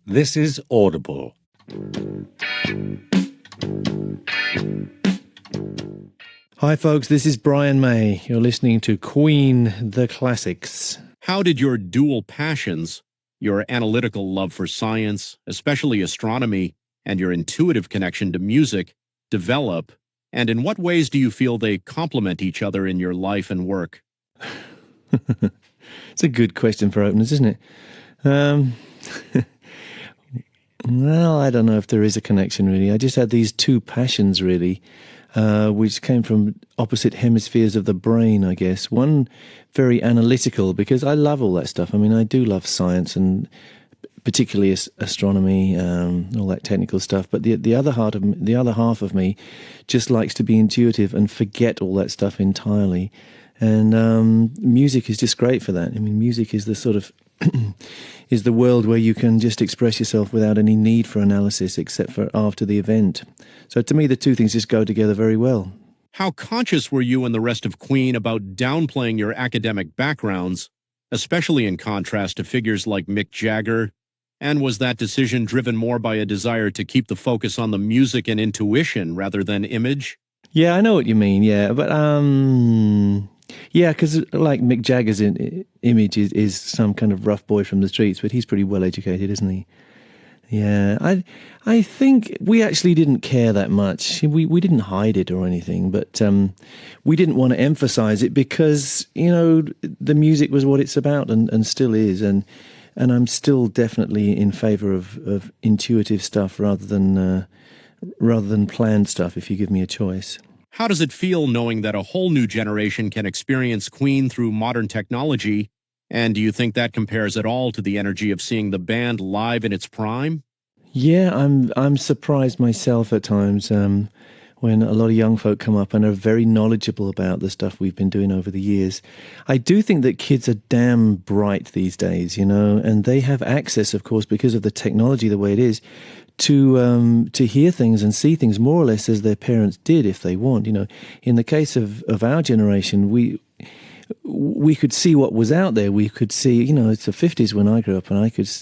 This is Audible. Hi folks, this is Brian May. You're listening to Queen, the Classics. How did your dual passions, your analytical love for science, especially astronomy, and your intuitive connection to music, develop? And in what ways do you feel they complement each other in your life and work? It's a good question for openers, isn't it? Well, I don't know if there is a connection, really. I just had these two passions, really, which came from opposite hemispheres of the brain, I guess. One, very analytical, because I love all that stuff. I mean, I do love science, and particularly astronomy, all that technical stuff. But the other half of me just likes to be intuitive and forget all that stuff entirely. And music is just great for that. I mean, music is the sort of is the world where you can just express yourself without any need for analysis except for after the event. So to me, the two things just go together very well. How conscious were you and the rest of Queen about downplaying your academic backgrounds, especially in contrast to figures like Mick Jagger? And was that decision driven more by a desire to keep the focus on the music and intuition rather than image? Yeah, I know what you mean. Yeah, but yeah, because like Mick Jagger's image is some kind of rough boy from the streets, but he's pretty well educated, isn't he? Yeah, I think we actually didn't care that much. We didn't hide it or anything, but we didn't want to emphasize it because, you know, the music was what it's about and still is. And I'm still definitely in favor of intuitive stuff rather than planned stuff, if you give me a choice. How does it feel knowing that a whole new generation can experience Queen through modern technology? And do you think that compares at all to the energy of seeing the band live in its prime? Yeah, I'm surprised myself at times when a lot of young folk come up and are very knowledgeable about the stuff we've been doing over the years. I do think that kids are damn bright these days, you know, and they have access, of course, because of the technology the way it is, to hear things and see things more or less as their parents did if they want. You know, in the case of our generation, we could see what was out there. We could see, you know, it's the 50s when I grew up, and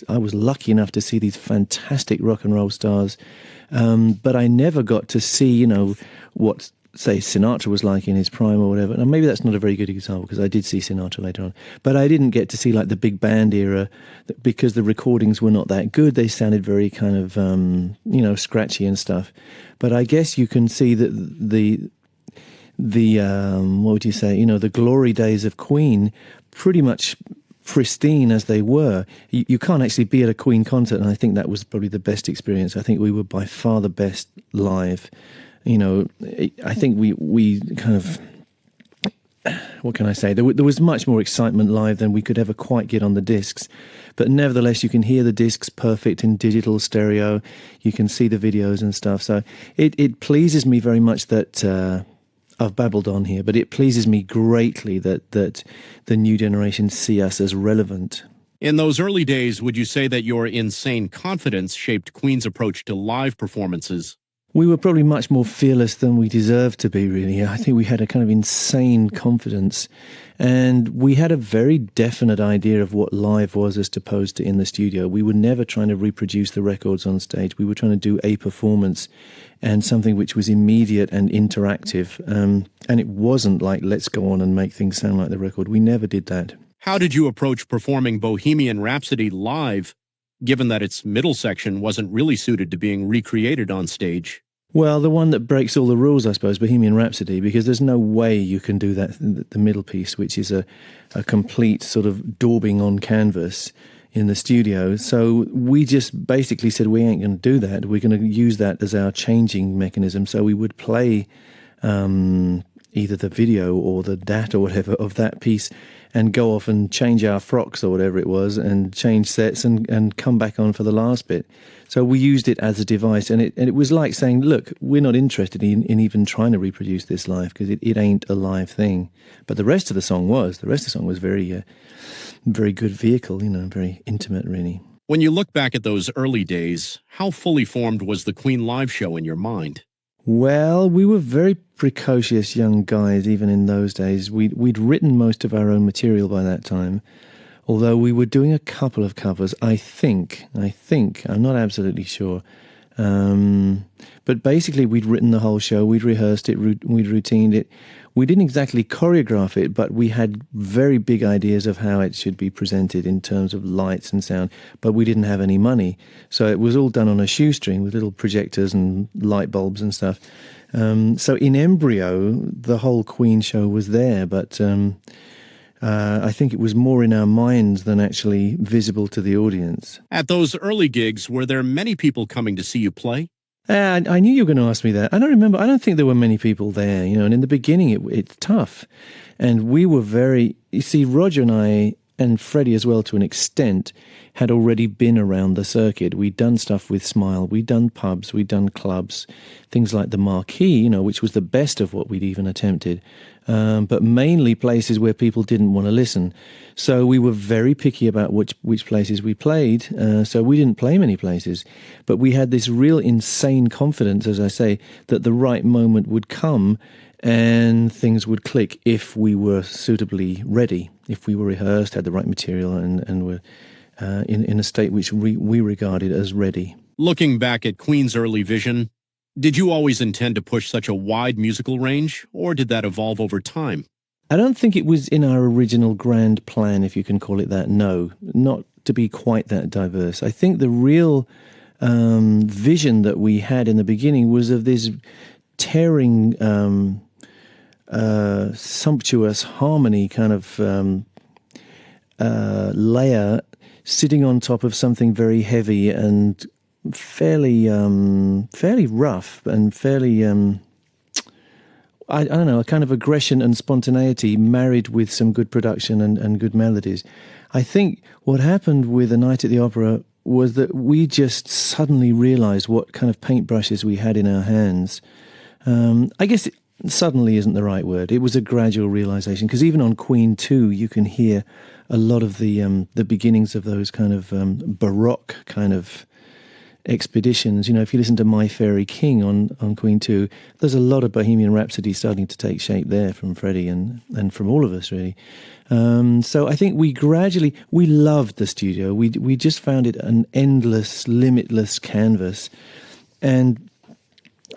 I was lucky enough to see these fantastic rock and roll stars, but I never got to see, you know, what, say, Sinatra was like in his prime or whatever. Now, maybe that's not a very good example because I did see Sinatra later on, but I didn't get to see like the big band era because the recordings were not that good. They sounded very kind of, you know, scratchy and stuff. But I guess you can see that the what would you say, you know, the glory days of Queen, pretty much pristine as they were. You can't actually be at a Queen concert, and I think that was probably the best experience. I think we were by far the best live. You know, I think we kind of, what can I say? There was much more excitement live than we could ever quite get on the discs. But nevertheless, you can hear the discs perfect in digital stereo. You can see the videos and stuff. So it pleases me very much that I've babbled on here, but it pleases me greatly that the new generation see us as relevant. In those early days, would you say that your insane confidence shaped Queen's approach to live performances? We were probably much more fearless than we deserved to be, really. I think we had a kind of insane confidence, and we had a very definite idea of what live was as opposed to in the studio. We were never trying to reproduce the records on stage. We were trying to do a performance and something which was immediate and interactive. And it wasn't like, let's go on and make things sound like the record. We never did that. How did you approach performing Bohemian Rhapsody live, given that its middle section wasn't really suited to being recreated on stage? Well, the one that breaks all the rules, I suppose, Bohemian Rhapsody, because there's no way you can do that, the middle piece, which is a complete sort of daubing on canvas in the studio. So we just basically said, we ain't going to do that. We're going to use that as our changing mechanism. So we would play either the video or the DAT or whatever of that piece and go off and change our frocks or whatever it was and change sets and come back on for the last bit. So we used it as a device, and it was like saying, look, we're not interested in even trying to reproduce this live because it ain't a live thing. But the rest of the song was. The rest of the song was very good vehicle, you know, very intimate, really. When you look back at those early days, how fully formed was the Queen live show in your mind? Well, we were very precocious young guys even in those days. We'd written most of our own material by that time. Although we were doing a couple of covers, I'm not absolutely sure. Um, but basically, we'd written the whole show, we'd rehearsed it, we'd routined it. We didn't exactly choreograph it, but we had very big ideas of how it should be presented in terms of lights and sound, but we didn't have any money. So it was all done on a shoestring with little projectors and light bulbs and stuff. So in embryo, the whole Queen show was there, but I think it was more in our minds than actually visible to the audience. At those early gigs, were there many people coming to see you play? I knew you were going to ask me that. I don't remember. I don't think there were many people there, and in the beginning it's tough. And we were you see, Roger and I, and Freddie as well to an extent, had already been around the circuit. We'd done stuff with Smile, we'd done pubs, we'd done clubs, things like the Marquee, which was the best of what we'd even attempted. But mainly places where people didn't want to listen. So we were very picky about which places we played. So we didn't play many places. But we had this real insane confidence, as I say, that the right moment would come and things would click if we were suitably ready, if we were rehearsed, had the right material, and were in a state which we regarded as ready. Looking back at Queen's early vision, did you always intend to push such a wide musical range, or did that evolve over time? I don't think it was in our original grand plan, if you can call it that. No, not to be quite that diverse. I think the real vision that we had in the beginning was of this tearing, sumptuous harmony kind of layer sitting on top of something very heavy and fairly rough and fairly I don't know, a kind of aggression and spontaneity married with some good production and good melodies. I think what happened with A Night at the Opera was that we just suddenly realized what kind of paintbrushes we had in our hands. I guess suddenly isn't the right word. It was a gradual realization, because even on Queen 2 you can hear a lot of the beginnings of those kind of Baroque kind of expeditions. If you listen to My Fairy King on Queen 2, there's a lot of Bohemian Rhapsody starting to take shape there from Freddie and from all of us, really. So I think we loved the studio. We just found it an endless, limitless canvas. And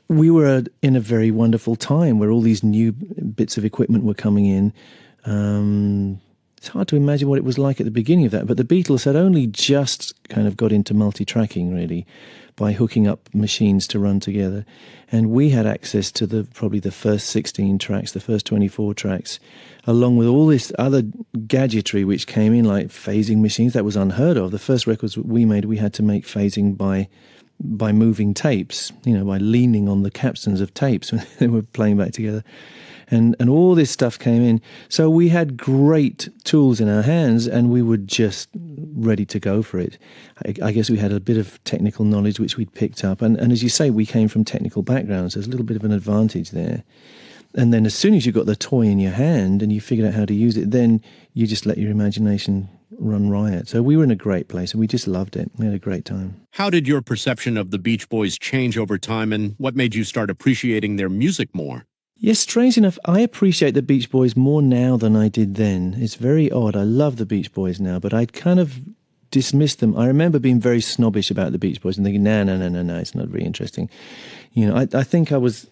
we were in a very wonderful time where all these new bits of equipment were coming in. It's hard to imagine what it was like at the beginning of that, but the Beatles had only just kind of got into multi-tracking, really, by hooking up machines to run together. And we had access to probably the first 16 tracks, the first 24 tracks, along with all this other gadgetry which came in, like phasing machines. That was unheard of. The first records we made, we had to make phasing by moving tapes, by leaning on the capstans of tapes when they were playing back together. And all this stuff came in. So we had great tools in our hands, and we were just ready to go for it. I guess we had a bit of technical knowledge which we'd picked up. And as you say, we came from technical backgrounds. There's a little bit of an advantage there. And then as soon as you got the toy in your hand and you figured out how to use it, then you just let your imagination run riot. So we were in a great place, and we just loved it. We had a great time. How did your perception of the Beach Boys change over time, and what made you start appreciating their music more? Yes, strange enough, I appreciate the Beach Boys more now than I did then. It's very odd. I love the Beach Boys now, but I'd kind of dismissed them. I remember being very snobbish about the Beach Boys and thinking, no, it's not very interesting. I think I was...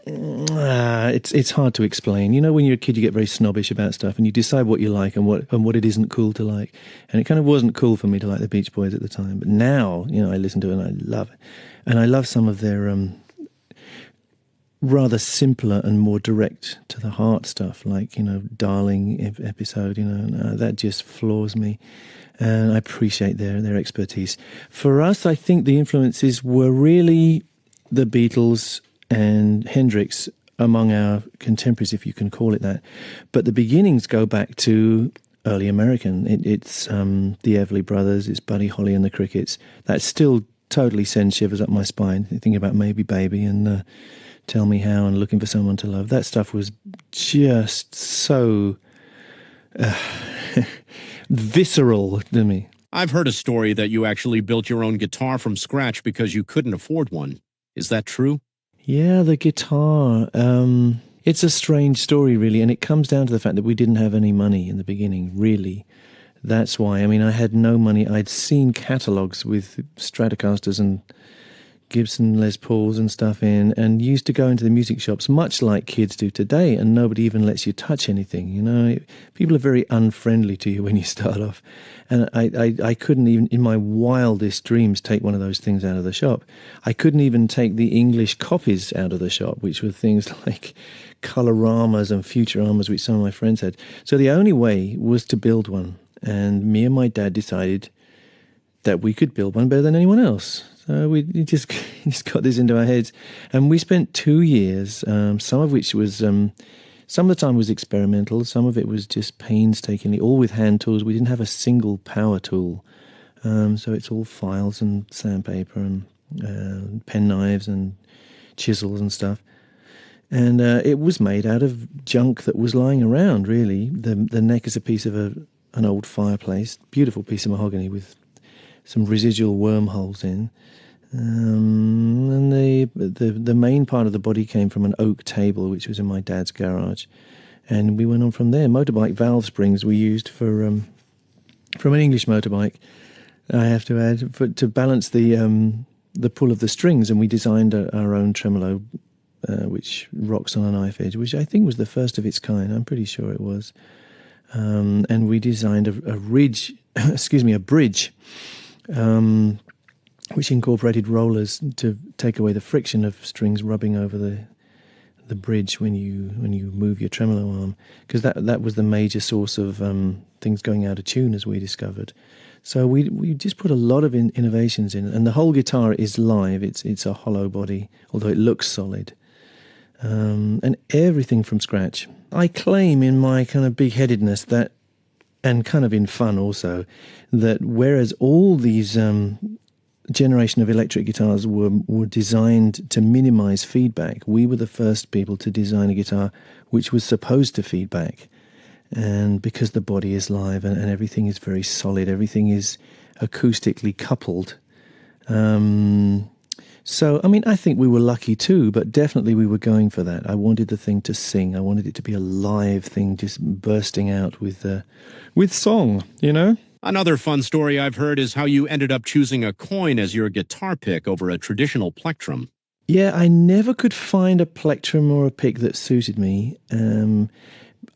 it's hard to explain. When you're a kid, you get very snobbish about stuff, and you decide what you like and what it isn't cool to like. And it kind of wasn't cool for me to like the Beach Boys at the time. But now, I listen to it and I love it. And I love some of their... rather simpler and more direct to the heart stuff, like, Darling episode, that just floors me. And I appreciate their expertise. For us, I think the influences were really the Beatles and Hendrix among our contemporaries, if you can call it that. But the beginnings go back to early American. It's the Everly Brothers, it's Buddy Holly and the Crickets. That still totally sends shivers up my spine, thinking about Maybe Baby and... Tell Me How and Looking for Someone to Love. That stuff was just so visceral to me. I've heard a story that you actually built your own guitar from scratch because you couldn't afford one. Is that true? Yeah, the guitar. It's a strange story, really, and it comes down to the fact that we didn't have any money in the beginning, really. That's why. I mean, I had no money. I'd seen catalogues with Stratocasters and Gibson Les Pauls and stuff in, and used to go into the music shops, much like kids do today, and nobody even lets you touch anything. You know, people are very unfriendly to you when you start off, and I couldn't even, in my wildest dreams, take one of those things out of the shop. I couldn't even take the English copies out of the shop, which were things like Coloramas and Futuramas, which some of my friends had. So the only way was to build one, and me and my dad decided that we could build one better than anyone else. So we just got this into our heads, and we spent 2 years. Some of which was some of the time was experimental. Some of it was just painstakingly, all with hand tools. We didn't have a single power tool, so it's all files and sandpaper and pen knives and chisels and stuff. And it was made out of junk that was lying around. Really, the neck is a piece of an old fireplace, beautiful piece of mahogany with some residual wormholes in. And the main part of the body came from an oak table, which was in my dad's garage. And we went on from there. Motorbike valve springs we used from an English motorbike, I have to add, to balance the pull of the strings. And we designed our own tremolo, which rocks on a knife edge, which I think was the first of its kind. I'm pretty sure it was. And we designed a bridge, which incorporated rollers to take away the friction of strings rubbing over the bridge when you move your tremolo arm, because that was the major source of things going out of tune, as we discovered. So we just put a lot of innovations in, and the whole guitar is live. It's a hollow body, although it looks solid, and everything from scratch. I claim in my kind of big-headedness that, and kind of in fun also, that whereas all these generation of electric guitars were designed to minimize feedback, we were the first people to design a guitar which was supposed to feedback. And because the body is live and everything is very solid, everything is acoustically coupled. So, I mean, I think we were lucky too, but definitely we were going for that. I wanted the thing to sing. I wanted it to be a live thing, just bursting out with song, you know? Another fun story I've heard is how you ended up choosing a coin as your guitar pick over a traditional plectrum. Yeah, I never could find a plectrum or a pick that suited me.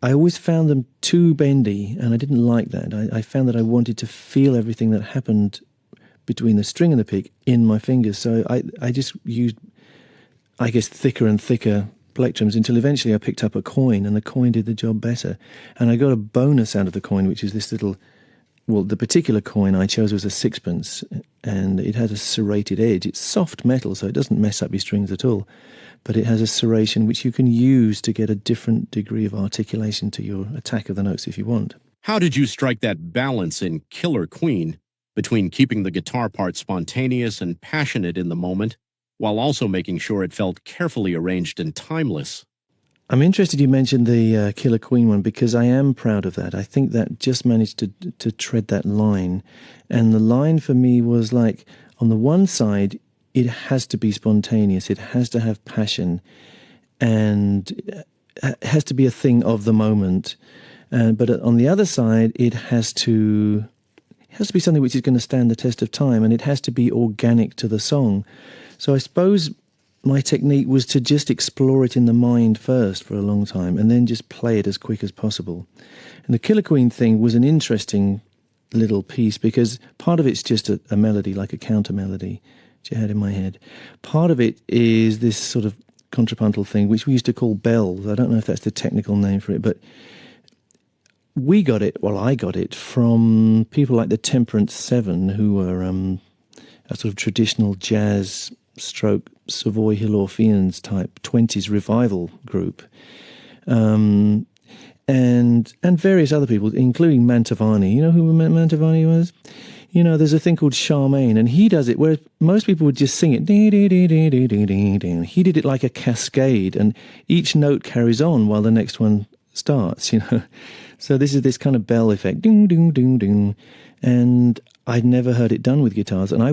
I always found them too bendy, and I didn't like that. I found that I wanted to feel everything that happened between the string and the pick in my fingers. So I just used, I guess, thicker and thicker plectrums until eventually I picked up a coin, and the coin did the job better. And I got a bonus out of the coin, which is this little... Well, the particular coin I chose was a sixpence, and it had a serrated edge. It's soft metal, so it doesn't mess up your strings at all, but it has a serration which you can use to get a different degree of articulation to your attack of the notes if you want. How did you strike that balance in Killer Queen between keeping the guitar part spontaneous and passionate in the moment, while also making sure it felt carefully arranged and timeless? I'm interested you mentioned the Killer Queen one, because I am proud of that. I think that just managed to tread that line. And the line for me was like, on the one side, it has to be spontaneous. It has to have passion. And it has to be a thing of the moment. But on the other side, it has to be something which is going to stand the test of time. And it has to be organic to the song. So I suppose my technique was to just explore it in the mind first for a long time, and then just play it as quick as possible. And the Killer Queen thing was an interesting little piece, because part of it's just a melody, like a counter melody, which I had in my head. Part of it is this sort of contrapuntal thing, which we used to call bells. I don't know if that's the technical name for it, but I got it from people like the Temperance Seven, who were a sort of traditional jazz stroke Savoy Hill Orpheans type 20s revival group, and various other people, including Mantovani. You know who Mantovani was? You know, there's a thing called Charmaine, and he does it where most people would just sing it. He did it like a cascade, and each note carries on while the next one starts, you know. So this is this kind of bell effect, ding, ding, ding, ding. And I'd never heard it done with guitars, and I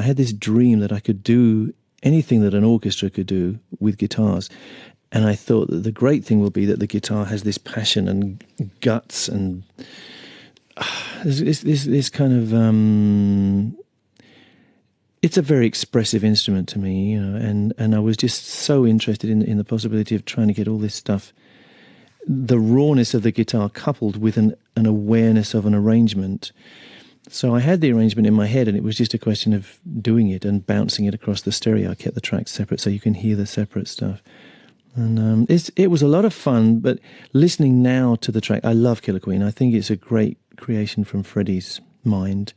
had this dream that I could do anything that an orchestra could do with guitars. And I thought that the great thing will be that the guitar has this passion and guts and this kind of it's a very expressive instrument to me, and I was just so interested in the possibility of trying to get all this stuff, the rawness of the guitar coupled with an awareness of an arrangement. So I had the arrangement in my head, and it was just a question of doing it and bouncing it across the stereo. I kept the tracks separate so you can hear the separate stuff. And it was a lot of fun, but listening now to the track, I love Killer Queen. I think it's a great creation from Freddie's mind.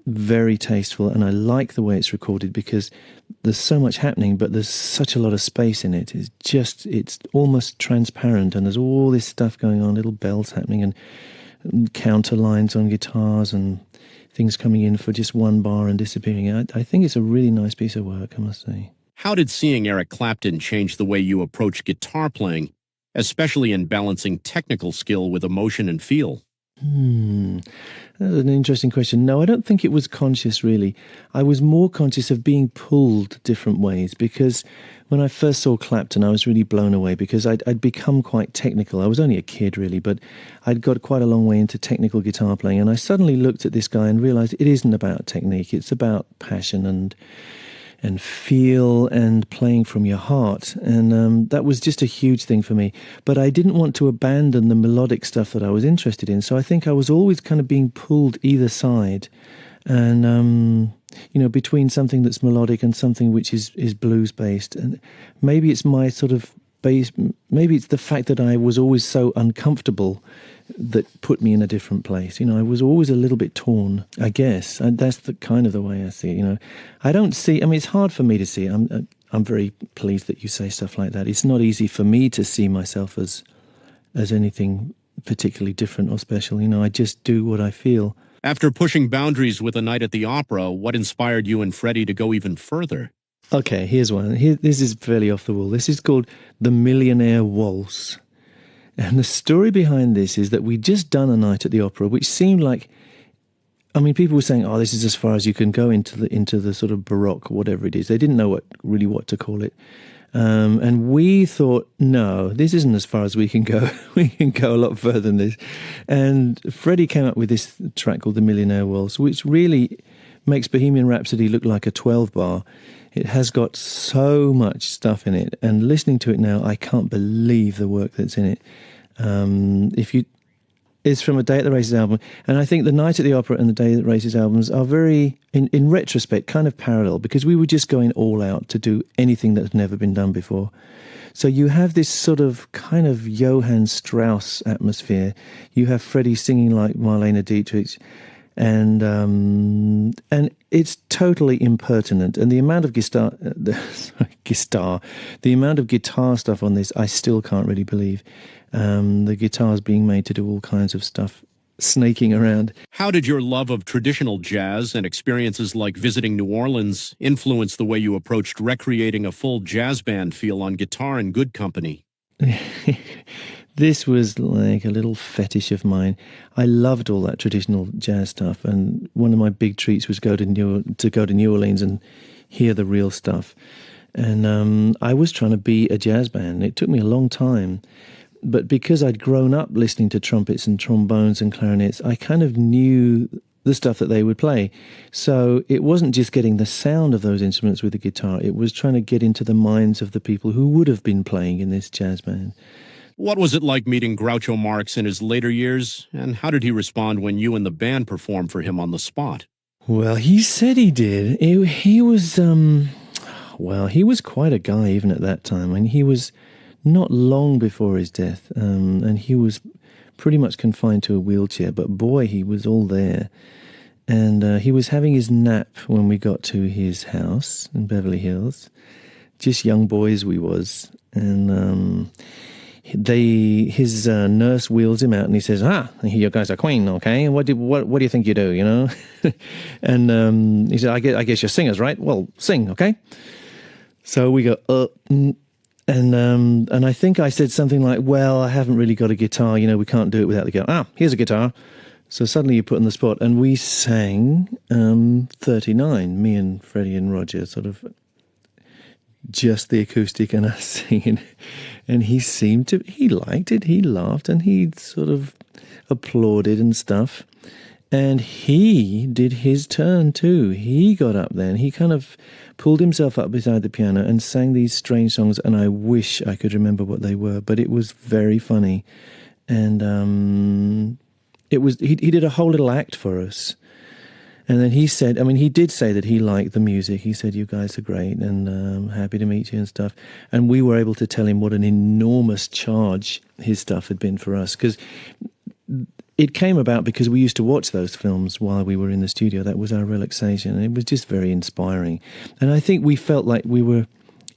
Very tasteful, and I like the way it's recorded because there's so much happening, but there's such a lot of space in it. It's almost transparent, and there's all this stuff going on, little bells happening, and counter lines on guitars, and things coming in for just one bar and disappearing. I think it's a really nice piece of work, I must say. How did seeing Eric Clapton change the way you approach guitar playing, especially in balancing technical skill with emotion and feel? That's an interesting question. No, I don't think it was conscious, really. I was more conscious of being pulled different ways, because when I first saw Clapton, I was really blown away because I'd become quite technical. I was only a kid, really, but I'd got quite a long way into technical guitar playing, and I suddenly looked at this guy and realized it isn't about technique. It's about passion and feel and playing from your heart. And that was just a huge thing for me. But I didn't want to abandon the melodic stuff that I was interested in. So I think I was always kind of being pulled either side. And, between something that's melodic and something which is blues-based. And maybe it's my sort of base, maybe it's the fact that I was always so uncomfortable that put me in a different place. I was always a little bit torn, I guess. And that's the kind of the way I see it. I don't see, it's hard for me to see it. I'm very pleased that you say stuff like that. It's not easy for me to see myself as anything particularly different or special. I just do what I feel. After pushing boundaries with A Night at the Opera, what inspired you and Freddie to go even further? Okay, here's one. This is fairly off the wall. This is called The Millionaire Waltz. And the story behind this is that we'd just done A Night at the Opera, which seemed like, people were saying, "Oh, this is as far as you can go into the sort of Baroque, whatever it is." They didn't know what to call it. And we thought, no, this isn't as far as we can go. We can go a lot further than this. And Freddie came up with this track called The Millionaire Waltz, which really makes Bohemian Rhapsody look like a 12-bar. It has got so much stuff in it, and listening to it now, I can't believe the work that's in it. It's from a Day at the Races album, and I think the Night at the Opera and the Day at the Races albums are very, in retrospect, kind of parallel, because we were just going all out to do anything that had never been done before. So you have this sort of kind of Johann Strauss atmosphere. You have Freddie singing like Marlene Dietrich, and it's totally impertinent. And the amount of the amount of guitar stuff on this, I still can't really believe. The guitar's being made to do all kinds of stuff, snaking around. How did your love of traditional jazz and experiences like visiting New Orleans influence the way you approached recreating a full jazz band feel on guitar in good company? This was like a little fetish of mine. I loved all that traditional jazz stuff, and one of my big treats was go to New Orleans and hear the real stuff. And I was trying to be a jazz band. It took me a long time, but because I'd grown up listening to trumpets and trombones and clarinets, I kind of knew the stuff that they would play. So it wasn't just getting the sound of those instruments with the guitar, it was trying to get into the minds of the people who would have been playing in this jazz band. What was it like meeting Groucho Marx in his later years, and how did he respond when you and the band performed for him on the spot? Well, he said he did. He was quite a guy even at that time. And he was not long before his death, and he was pretty much confined to a wheelchair, but boy, he was all there. And he was having his nap when we got to his house in Beverly Hills. Just young boys we was. And his nurse wheels him out, and he says, "You guys are Queen, okay? What do you think you do, And he said, I guess you're singers, right? Well, sing, okay?" So we go, and I think I said something like, "Well, I haven't really got a guitar, we can't do it without the guitar. Here's a guitar." So suddenly you put on the spot, and we sang 39, me and Freddie and Roger, sort of just the acoustic and us singing. And he liked it, he laughed, and he sort of applauded and stuff. And he did his turn too. He got up there and he kind of pulled himself up beside the piano and sang these strange songs. And I wish I could remember what they were, but it was very funny. And it was he did a whole little act for us. And then he said, I mean, he did say that he liked the music. He said, "You guys are great and happy to meet you and stuff." And we were able to tell him what an enormous charge his stuff had been for us, because it came about because we used to watch those films while we were in the studio. That was our relaxation. And it was just very inspiring. And I think we felt like we were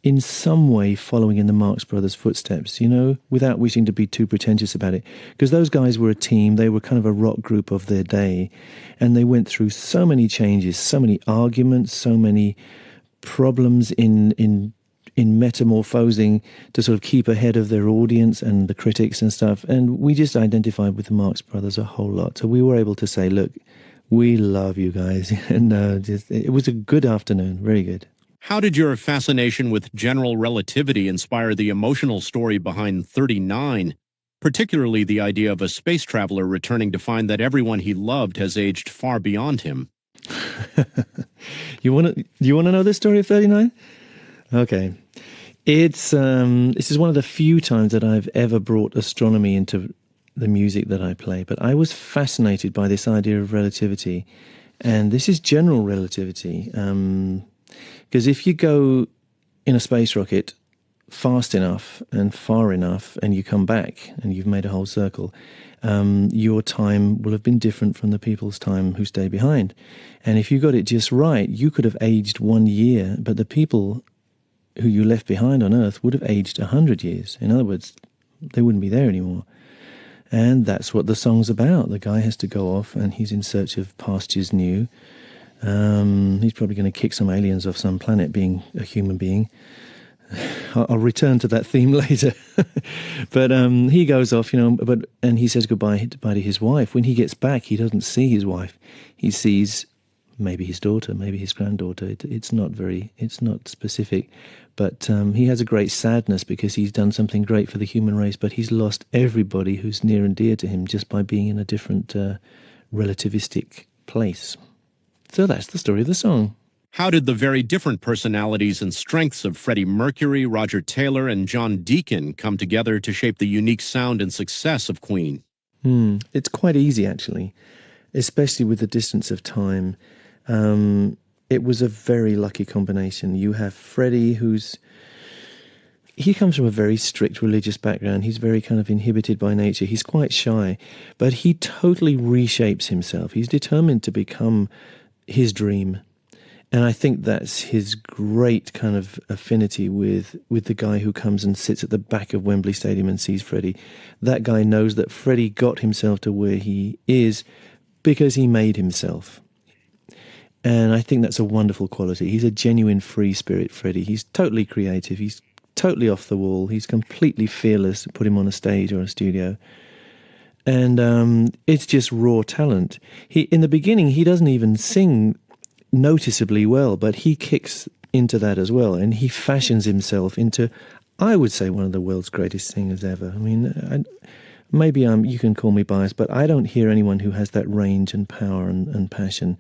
in some way following in the Marx Brothers' footsteps, you know, without wishing to be too pretentious about it. Because those guys were a team. They were kind of a rock group of their day. And they went through so many changes, so many arguments, so many problems in metamorphosing to sort of keep ahead of their audience and the critics and stuff. And we just identified with the Marx Brothers a whole lot. So we were able to say, look, we love you guys. And it was a good afternoon. Very good. How did your fascination with general relativity inspire the emotional story behind 39, particularly the idea of a space traveler returning to find that everyone he loved has aged far beyond him? You want to know the story of 39? Okay. It's this is one of the few times that I've ever brought astronomy into the music that I play, but I was fascinated by this idea of relativity, and this is general relativity. Because if you go in a space rocket fast enough and far enough and you come back and you've made a whole circle, your time will have been different from the people's time who stay behind. And if you got it just right, you could have aged 1 year, but the people who you left behind on Earth would have aged 100 years. In other words, they wouldn't be there anymore. And that's what the song's about. The guy has to go off and he's in search of pastures new. He's probably going to kick some aliens off some planet, being a human being. I'll return to that theme later. But he goes off, and he says goodbye to his wife. When he gets back, he doesn't see his wife. He sees maybe his daughter, maybe his granddaughter. It's not specific. But he has a great sadness because he's done something great for the human race, but he's lost everybody who's near and dear to him just by being in a different relativistic place. So that's the story of the song. How did the very different personalities and strengths of Freddie Mercury, Roger Taylor, and John Deacon come together to shape the unique sound and success of Queen? It's quite easy, actually, especially with the distance of time. It was a very lucky combination. You have Freddie, he comes from a very strict religious background. He's very kind of inhibited by nature. He's quite shy, but he totally reshapes himself. He's determined to become his dream. And I think that's his great kind of affinity with the guy who comes and sits at the back of Wembley Stadium and sees Freddie. That guy knows that Freddie got himself to where he is because he made himself. And I think that's a wonderful quality. He's a genuine free spirit, Freddie. He's totally creative. He's totally off the wall. He's completely fearless. Put him on a stage or a studio. And it's just raw talent. In the beginning, he doesn't even sing noticeably well, but he kicks into that as well, and he fashions himself into, I would say, one of the world's greatest singers ever. I mean, maybe you can call me biased, but I don't hear anyone who has that range and power and passion.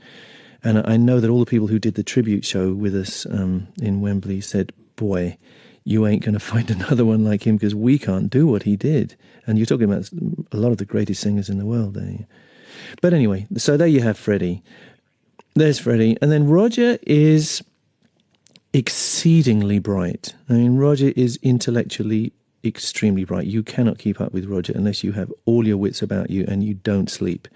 And I know that all the people who did the tribute show with us in Wembley said, boy, you ain't going to find another one like him because we can't do what he did. And you're talking about a lot of the greatest singers in the world there. But anyway, so there you have Freddie. There's Freddie. And then Roger is exceedingly bright. I mean, Roger is intellectually extremely bright. You cannot keep up with Roger unless you have all your wits about you and you don't sleep.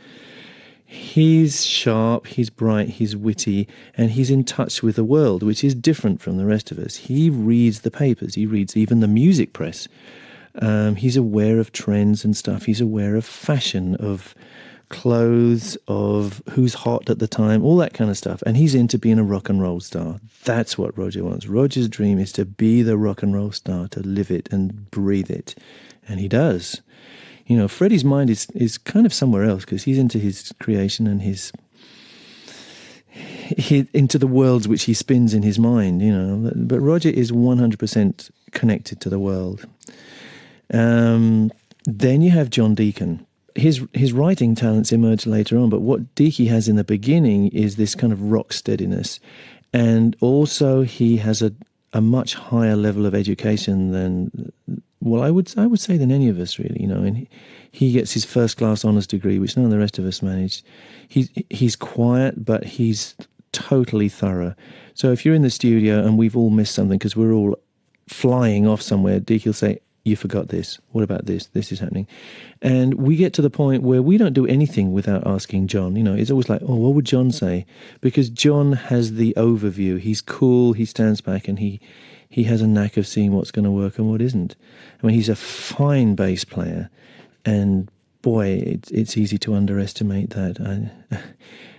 He's sharp, he's bright, he's witty, and he's in touch with the world, which is different from the rest of us. He reads the papers, he reads even the music press. He's aware of trends and stuff. He's aware of fashion, of clothes, of who's hot at the time, all that kind of stuff. And he's into being a rock and roll star. That's what Roger wants. Roger's dream is to be the rock and roll star, to live it and breathe it. And he does. You know, Freddie's mind is kind of somewhere else because he's into his creation and into the worlds which he spins in his mind, you know. But Roger is 100% connected to the world. Then you have John Deacon. his writing talents emerged later on, but what Idk has in the beginning is this kind of rock steadiness, and also he has a much higher level of education than, well, I would say than any of us really, and he gets his first class honours degree, which none of the rest of us managed. He's quiet, but he's totally thorough. So if you're in the studio and we've all missed something because we're all flying off somewhere, Deke will say, "You forgot this. What about this? This is happening." And we get to the point where we don't do anything without asking John. It's always like, "Oh, what would John say?" Because John has the overview. He's cool. He stands back and he has a knack of seeing what's going to work and what isn't. I mean, he's a fine bass player, and boy, it's easy to underestimate that.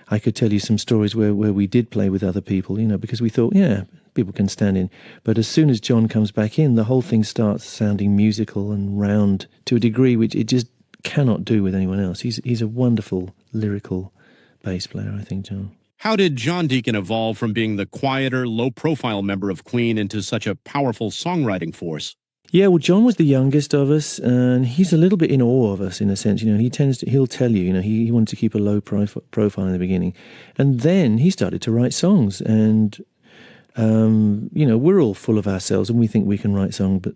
I could tell you some stories where we did play with other people, because we thought, yeah, people can stand in. But as soon as John comes back in, the whole thing starts sounding musical and round to a degree which it just cannot do with anyone else. He's a wonderful lyrical bass player, I think, John. How did John Deacon evolve from being the quieter, low-profile member of Queen into such a powerful songwriting force? Yeah, well, John was the youngest of us, and he's a little bit in awe of us in a sense. He'll tell you, he wanted to keep a low profile in the beginning, and then he started to write songs, and we're all full of ourselves, and we think we can write songs.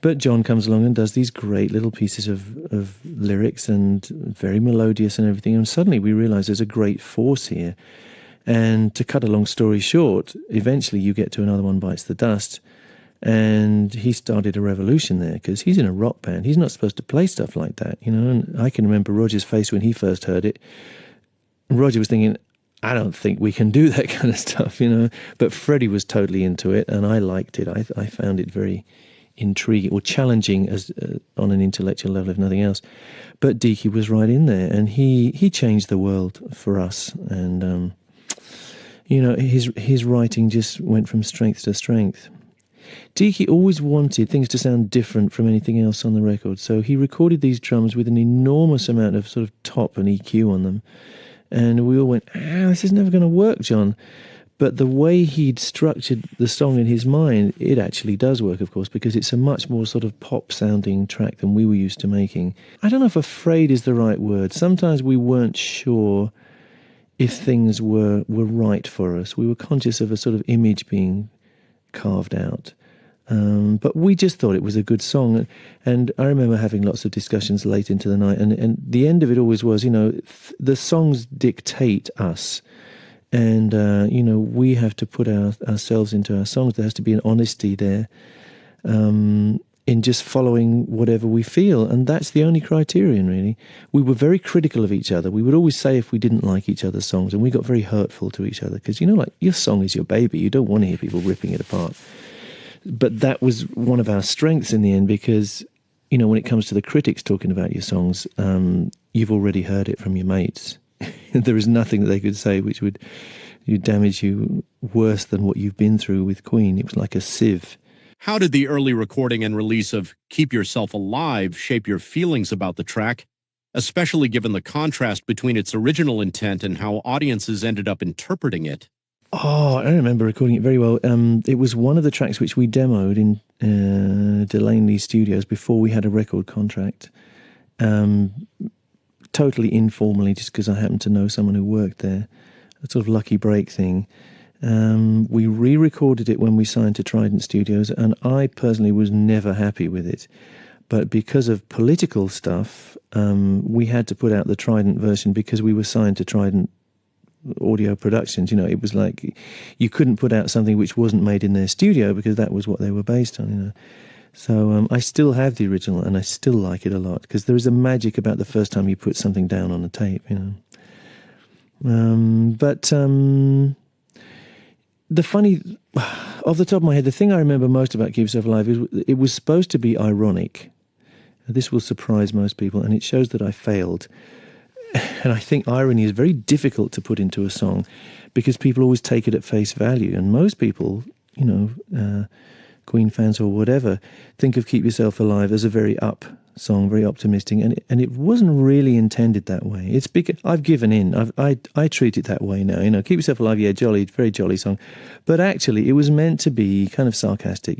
But John comes along and does these great little pieces of lyrics and very melodious and everything, and suddenly we realise there's a great force here. And to cut a long story short, eventually you get to Another One Bites the Dust. And he started a revolution there because he's in a rock band. He's not supposed to play stuff like that, And I can remember Roger's face when he first heard it. Roger was thinking, I don't think we can do that kind of stuff, But Freddie was totally into it, and I liked it. I found it very intriguing or challenging as on an intellectual level, if nothing else. But Deaky was right in there, and he changed the world for us. And his writing just went from strength to strength. Deaky always wanted things to sound different from anything else on the record, so he recorded these drums with an enormous amount of sort of top and EQ on them, and we all went, this is never going to work, John. But the way he'd structured the song in his mind, it actually does work, of course, because it's a much more sort of pop-sounding track than we were used to making. I don't know if afraid is the right word. Sometimes we weren't sure if things were right for us. We were conscious of a sort of image being carved out. But we just thought it was a good song. And I remember having lots of discussions late into the night. And the end of it always was, the songs dictate us. And, we have to put ourselves into our songs. There has to be an honesty there in just following whatever we feel. And that's the only criterion, really. We were very critical of each other. We would always say if we didn't like each other's songs. And we got very hurtful to each other. Because, your song is your baby. You don't want to hear people ripping it apart. But that was one of our strengths in the end because, when it comes to the critics talking about your songs, you've already heard it from your mates. There is nothing that they could say which would damage you worse than what you've been through with Queen. It was like a sieve. How did the early recording and release of Keep Yourself Alive shape your feelings about the track, especially given the contrast between its original intent and how audiences ended up interpreting it? Oh, I remember recording it very well. It was one of the tracks which we demoed in Delaney Studios before we had a record contract. Totally informally, just because I happened to know someone who worked there. A sort of lucky break thing. We re-recorded it when we signed to Trident Studios, and I personally was never happy with it. But because of political stuff, we had to put out the Trident version because we were signed to Trident Audio Productions. It was like you couldn't put out something which wasn't made in their studio because that was what they were based on. So I still have the original and I still like it a lot because there is a magic about the first time you put something down on a tape. But the funny, off the top of my head, the thing I remember most about Keep Yourself Alive is it was supposed to be ironic. This will surprise most people, and it shows that I failed. And I think irony is very difficult to put into a song because people always take it at face value. And most people, Queen fans or whatever, think of Keep Yourself Alive as a very up song, very optimistic. And it wasn't really intended that way. It's because I've given in. I treat it that way now. Keep Yourself Alive, yeah, jolly, very jolly song. But actually, it was meant to be kind of sarcastic.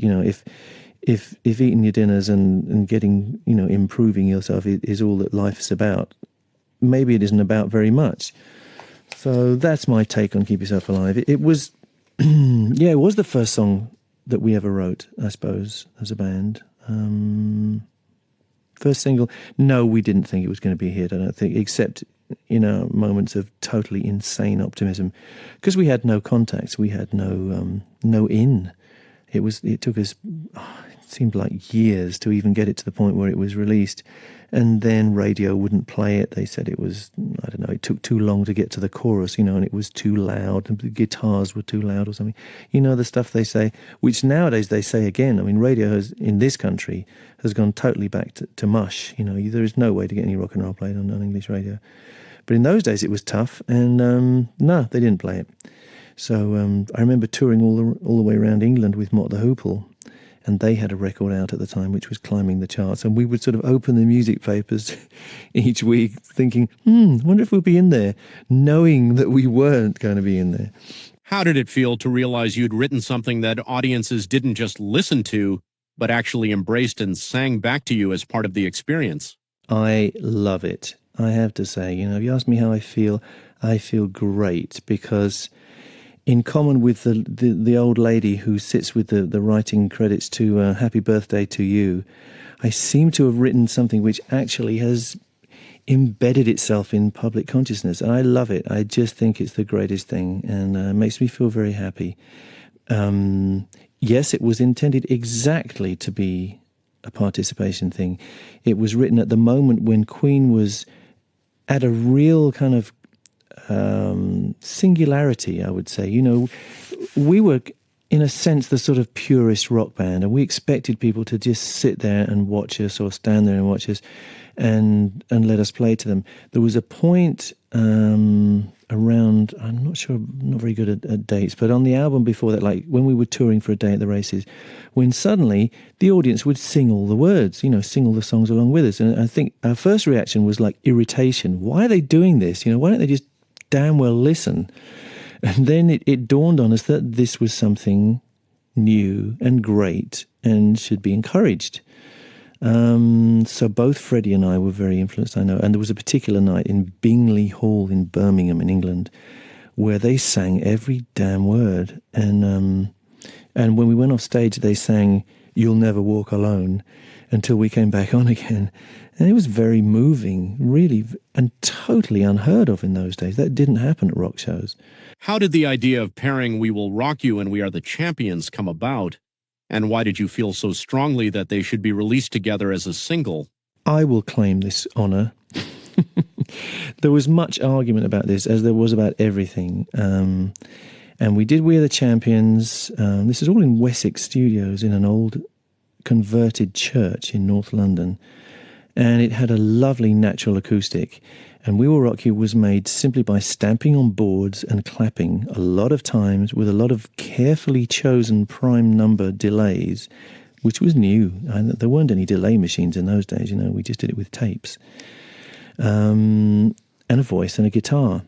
if eating your dinners and getting, improving yourself is all that life's about, maybe it isn't about very much. So that's my take on Keep Yourself Alive. It was, yeah, it was the first song that we ever wrote, I suppose, as a band. First single. No, we didn't think it was going to be a hit, I don't think, except in our moments of totally insane optimism, because we had no contacts, we had no in. It took us, it seemed like years to even get it to the point where it was released. And then radio wouldn't play it. They said it was, I don't know, it took too long to get to the chorus, and it was too loud, and the guitars were too loud or something. The stuff they say, which nowadays they say again. I mean, radio has, in this country, has gone totally back to mush. There is no way to get any rock and roll played on English radio. But in those days it was tough, and no, they didn't play it. So I remember touring all the way around England with Mott the Hoople, and they had a record out at the time which was climbing the charts, and we would sort of open the music papers each week thinking, wonder if we'll be in there, knowing that we weren't going to be in there. How did it feel to realize you'd written something that audiences didn't just listen to, but actually embraced and sang back to you as part of the experience? I love it, I have to say. If you ask me how I feel great, because in common with the old lady who sits with the writing credits to Happy Birthday to You, I seem to have written something which actually has embedded itself in public consciousness. And I love it. I just think it's the greatest thing, and makes me feel very happy. Yes, it was intended exactly to be a participation thing. It was written at the moment when Queen was at a real kind of singularity, I would say. We were, in a sense, the sort of purist rock band, and we expected people to just sit there and watch us, or stand there and watch us, and let us play to them. There was a point around, I'm not sure, I'm not very good at dates, but on the album before that, like when we were touring for A Day at the Races, when suddenly the audience would sing all the words, sing all the songs along with us. And I think our first reaction was like irritation. Why are they doing this? Why don't they just damn well listen? And then it dawned on us that this was something new and great and should be encouraged. So both Freddie and I were very influenced, I know. And there was a particular night in Bingley Hall in Birmingham in England where they sang every damn word. And when we went off stage, they sang You'll Never Walk Alone until we came back on again. And it was very moving, really, and totally unheard of in those days. That didn't happen at rock shows. How did the idea of pairing We Will Rock You and We Are the Champions come about? And why did you feel so strongly that they should be released together as a single? I will claim this honour. There was much argument about this, as there was about everything. And we did We Are the Champions. This is all in Wessex Studios in an old converted church in North London. And it had a lovely natural acoustic. And We Will Rock You was made simply by stamping on boards and clapping a lot of times with a lot of carefully chosen prime number delays, which was new. And there weren't any delay machines in those days, we just did it with tapes. And a voice and a guitar.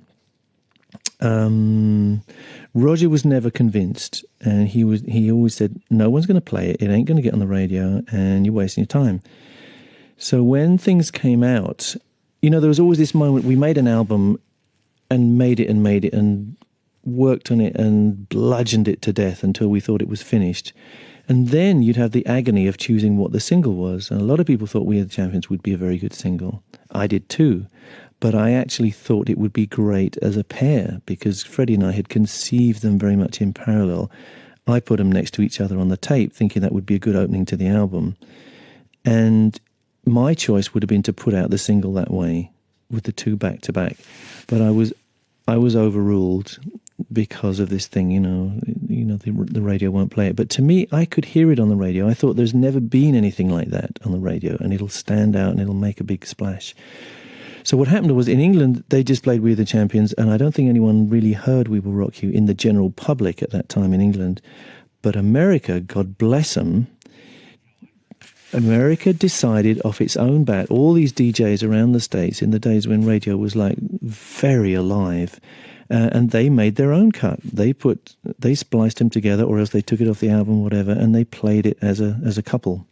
Roger was never convinced, and he always said, no one's going to play it, it ain't going to get on the radio, and you're wasting your time. So when things came out, there was always this moment, we made an album and made it and worked on it and bludgeoned it to death until we thought it was finished. And then you'd have the agony of choosing what the single was. And a lot of people thought We Are the Champions would be a very good single. I did too. But I actually thought it would be great as a pair, because Freddie and I had conceived them very much in parallel. I put them next to each other on the tape, thinking that would be a good opening to the album. And my choice would have been to put out the single that way, with the two back to back. But I was overruled because of this thing, the radio won't play it. But to me, I could hear it on the radio. I thought there's never been anything like that on the radio, and it'll stand out and it'll make a big splash. So what happened was, in England, they just played We Are the Champions, and I don't think anyone really heard We Will Rock You in the general public at that time in England. But America, God bless them, America decided off its own bat, all these DJs around the States in the days when radio was like very alive, and they made their own cut. They spliced them together, or else they took it off the album, whatever, and they played it as a couple.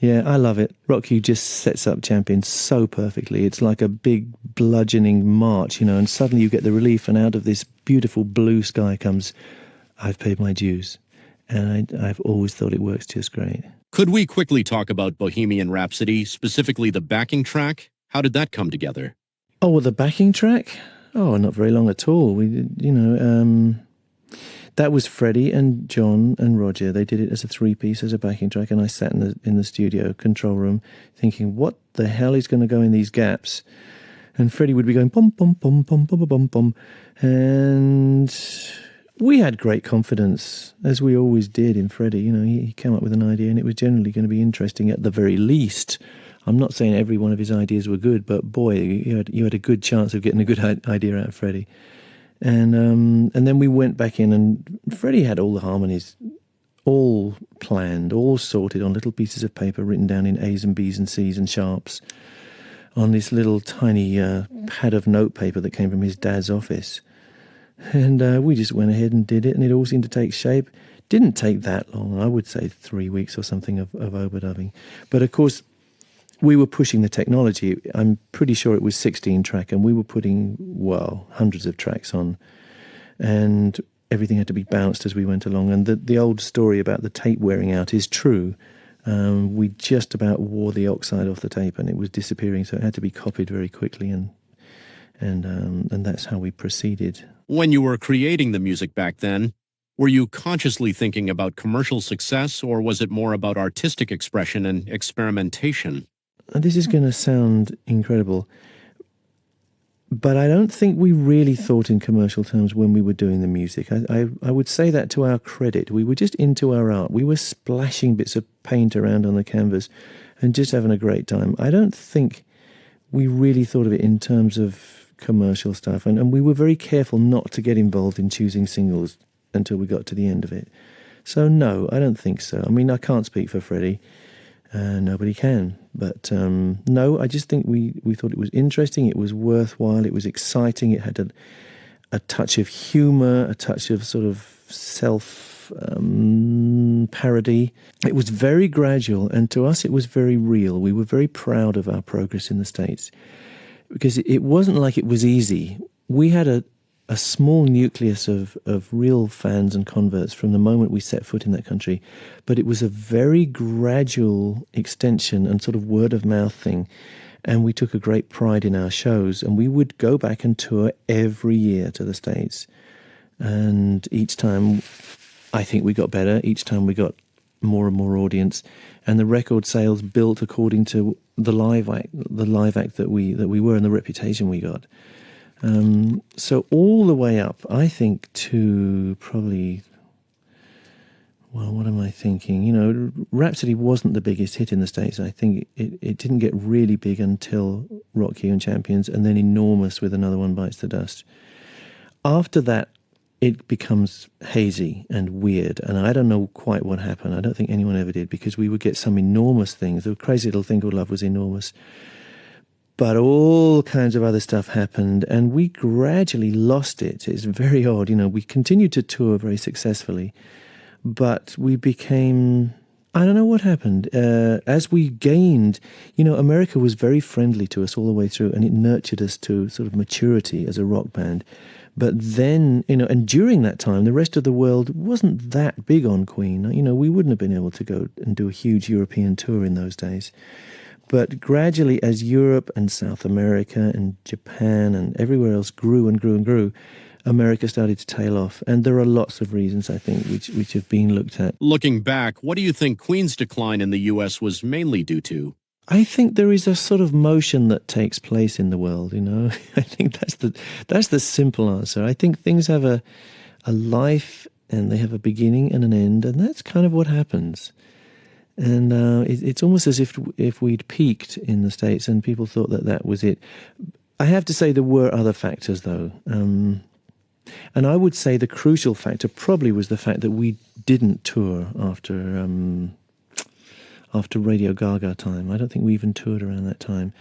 Yeah, I love it. Rock You just sets up Champion so perfectly. It's like a big bludgeoning march, and suddenly you get the relief, and out of this beautiful blue sky comes, I've paid my dues. And I've always thought it works just great. Could we quickly talk about Bohemian Rhapsody, specifically the backing track? How did that come together? Oh, well, the backing track? Oh, not very long at all. We did, that was Freddie and John and Roger. They did it as a three-piece, as a backing track, and I sat in the studio control room thinking, what the hell is going to go in these gaps? And Freddie would be going, pom, pom, pom, pom, pom, pom, pom. And we had great confidence, as we always did in Freddie. He came up with an idea, and it was generally going to be interesting at the very least. I'm not saying every one of his ideas were good, but boy, you had a good chance of getting a good idea out of Freddie. And then we went back in, and Freddie had all the harmonies all planned, all sorted on little pieces of paper written down in A's and B's and C's and sharps on this little tiny pad of notepaper that came from his dad's office. And we just went ahead and did it, and it all seemed to take shape. Didn't take that long. I would say 3 weeks or something of overdubbing. But of course, we were pushing the technology. I'm pretty sure it was 16 track, and we were putting, hundreds of tracks on. And everything had to be bounced as we went along. And the old story about the tape wearing out is true. We just about wore the oxide off the tape, and it was disappearing, so it had to be copied very quickly, and that's how we proceeded. When you were creating the music back then, were you consciously thinking about commercial success, or was it more about artistic expression and experimentation? And this is going to sound incredible, but I don't think we really thought in commercial terms when we were doing the music. I would say that to our credit. We were just into our art. We were splashing bits of paint around on the canvas and just having a great time. I don't think we really thought of it in terms of commercial stuff, and we were very careful not to get involved in choosing singles until we got to the end of it. So no, I don't think so. I mean, I can't speak for Freddie. Nobody can. But no, I just think we thought it was interesting, it was worthwhile, it was exciting, it had a touch of humour, a touch of sort of self-parody. It was very gradual, and to us it was very real. We were very proud of our progress in the States, because it wasn't like it was easy. We had a small nucleus of real fans and converts from the moment we set foot in that country, but it was a very gradual extension and sort of word-of-mouth thing, and we took a great pride in our shows, and we would go back and tour every year to the States, and each time I think we got better, each time we got more and more audience, and the record sales built according to the live act that we were, and the reputation we got. So all the way up, I think, to probably, what am I thinking? Rhapsody wasn't the biggest hit in the States. I think it didn't get really big until Rock You and Champions, and then enormous with Another One Bites the Dust. After that, it becomes hazy and weird, and I don't know quite what happened. I don't think anyone ever did, because we would get some enormous things. The Crazy Little Thing Called Love was enormous. But all kinds of other stuff happened, and we gradually lost it. It's very odd. We continued to tour very successfully, but we became, I don't know what happened. As we gained, America was very friendly to us all the way through, and it nurtured us to sort of maturity as a rock band. But then, and during that time, the rest of the world wasn't that big on Queen. We wouldn't have been able to go and do a huge European tour in those days. But gradually, as Europe and South America and Japan and everywhere else grew and grew and grew, America started to tail off. And there are lots of reasons, I think, which have been looked at. Looking back, what do you think Queen's decline in the U.S. was mainly due to? I think there is a sort of motion that takes place in the world, I think that's the simple answer. I think things have a life, and they have a beginning and an end, and that's kind of what happens. And it's almost as if we'd peaked in the States and people thought that was it. I have to say there were other factors, though. And I would say the crucial factor probably was the fact that we didn't tour after after Radio Gaga time. I don't think we even toured around that time.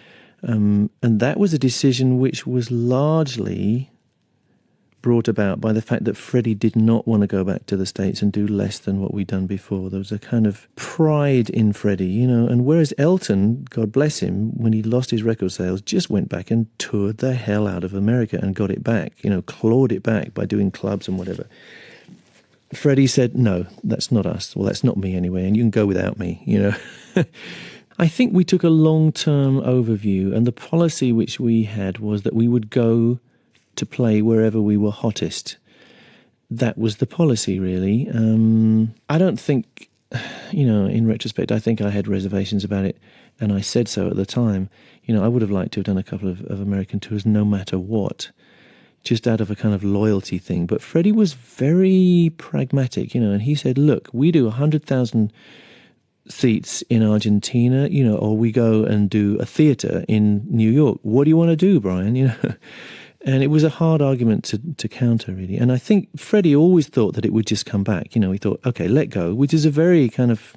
And that was a decision which was largely brought about by the fact that Freddie did not want to go back to the States and do less than what we'd done before. There was a kind of pride in Freddie, you know, and whereas Elton, God bless him, when he lost his record sales, just went back and toured the hell out of America and got it back, you know, clawed it back by doing clubs and whatever. Freddie said, no, that's not us. Well, that's not me anyway, and you can go without me, you know. I think we took a long-term overview, and the policy which we had was that we would go to play wherever we were hottest. That was the policy, really. I don't think, you know, in retrospect, I think I had reservations about it, and I said so at the time. You know, I would have liked to have done a couple of American tours no matter what, just out of a kind of loyalty thing. But Freddie was very pragmatic, you know, and he said, look, we do 100,000 seats in Argentina, you know, or we go and do a theatre in New York. What do you want to do, Brian? You know, and it was a hard argument to counter, really. And I think Freddie always thought that it would just come back. You know, he thought, okay, let go, which is a very kind of,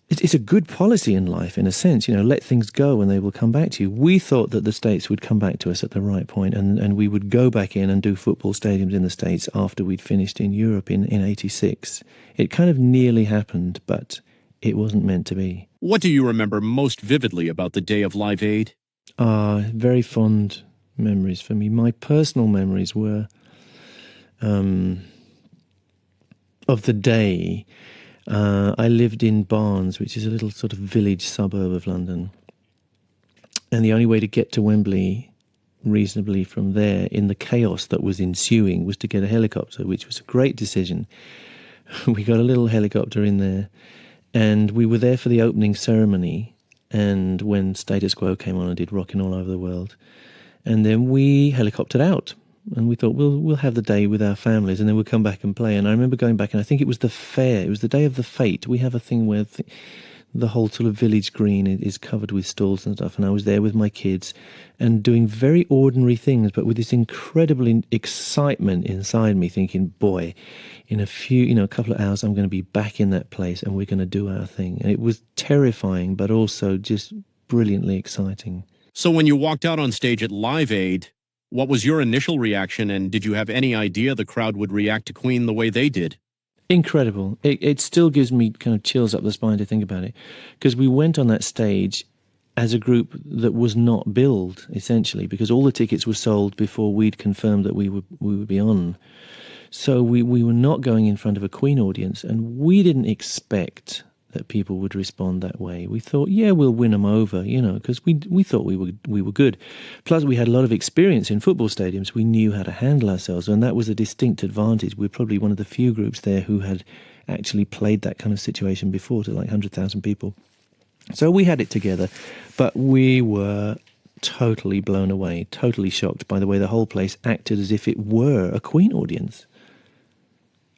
it's a good policy in life, in a sense, you know, let things go and they will come back to you. We thought that the States would come back to us at the right point, and we would go back in and do football stadiums in the States after we'd finished in Europe in 86. It kind of nearly happened, but it wasn't meant to be. What do you remember most vividly about the day of Live Aid? Very fond memories for me. My personal memories were of the day. I lived in Barnes, which is a little sort of village suburb of London. And the only way to get to Wembley reasonably from there, in the chaos that was ensuing, was to get a helicopter, which was a great decision. We got a little helicopter in there, and we were there for the opening ceremony, and when Status Quo came on and did Rockin' All Over the World. And then we helicoptered out, and we thought, we'll have the day with our families, and then we'll come back and play. And I remember going back, and I think it was the fair. It was the day of the fete. We have a thing where the whole sort of village green is covered with stalls and stuff, and I was there with my kids and doing very ordinary things, but with this incredible excitement inside me, thinking, boy, in a couple of hours I'm going to be back in that place and we're going to do our thing. And it was terrifying, but also just brilliantly exciting. So when you walked out on stage at Live Aid, what was your initial reaction, and did you have any idea the crowd would react to Queen the way they did? Incredible. It still gives me kind of chills up the spine to think about it, because we went on that stage as a group that was not billed, essentially, because all the tickets were sold before we'd confirmed that we would be on. So we were not going in front of a Queen audience, and we didn't expect that people would respond that way. We thought, yeah, we'll win them over, you know, because we thought we were good. Plus, we had a lot of experience in football stadiums. We knew how to handle ourselves, and that was a distinct advantage. We were probably one of the few groups there who had actually played that kind of situation before to like 100,000 people. So we had it together, but we were totally blown away, totally shocked by the way the whole place acted as if it were a Queen audience.